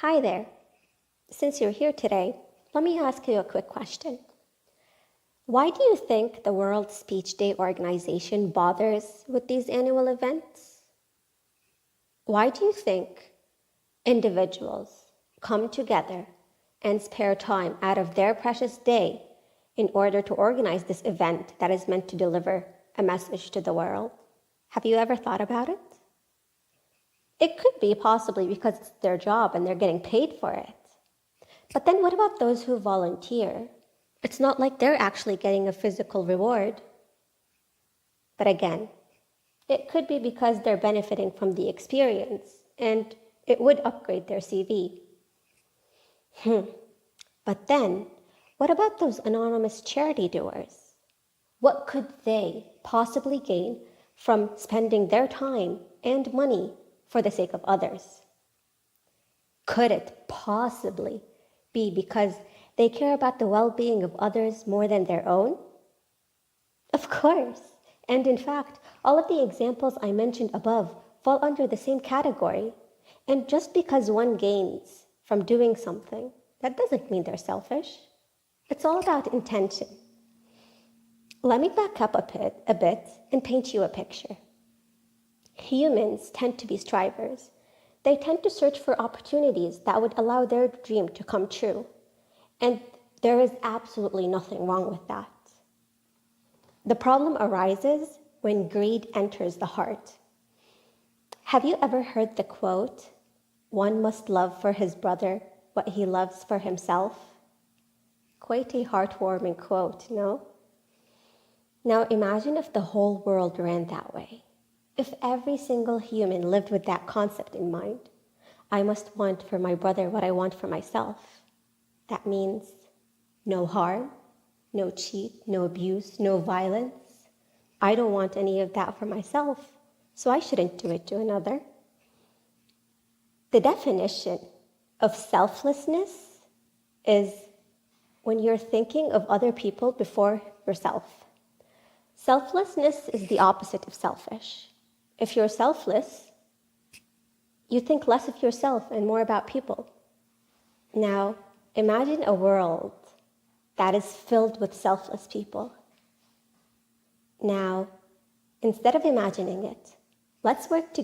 Hi there. Since you're here today, let me ask you a quick question. Why do you think the World Speech Day organization bothers with these annual events? Why do you think individuals come together and spare time out of their precious day in order to organize this event that is meant to deliver a message to the world? Have you ever thought about it? It could be possibly because it's their job and they're getting paid for it. But then what about those who volunteer? It's not like they're actually getting a physical reward. But again, it could be because they're benefiting from the experience and it would upgrade their CV. But then, what about those anonymous charity doers? What could they possibly gain from spending their time and money for the sake of others? Could it possibly be because they care about the well-being of others more than their own? Of course. And in fact, all of the examples I mentioned above fall under the same category. And just because one gains from doing something, that doesn't mean they're selfish. It's all about intention. Let me back up a bit and paint you a picture. Humans tend to be strivers. They tend to search for opportunities that would allow their dream to come true. And there is absolutely nothing wrong with that. The problem arises when greed enters the heart. Have you ever heard the quote, "One must love for his brother what he loves for himself"? Quite a heartwarming quote, no? Now imagine if the whole world ran that way. If every single human lived with that concept in mind. I must want for my brother what I want for myself. That means no harm, no cheat, no abuse, no violence. I don't want any of that for myself, so I shouldn't do it to another. The definition of selflessness is when you're thinking of other people before yourself. Selflessness is the opposite of selfish. If you're selfless, you think less of yourself and more about people. Now, imagine a world that is filled with selfless people. Now, instead of imagining it, let's work together.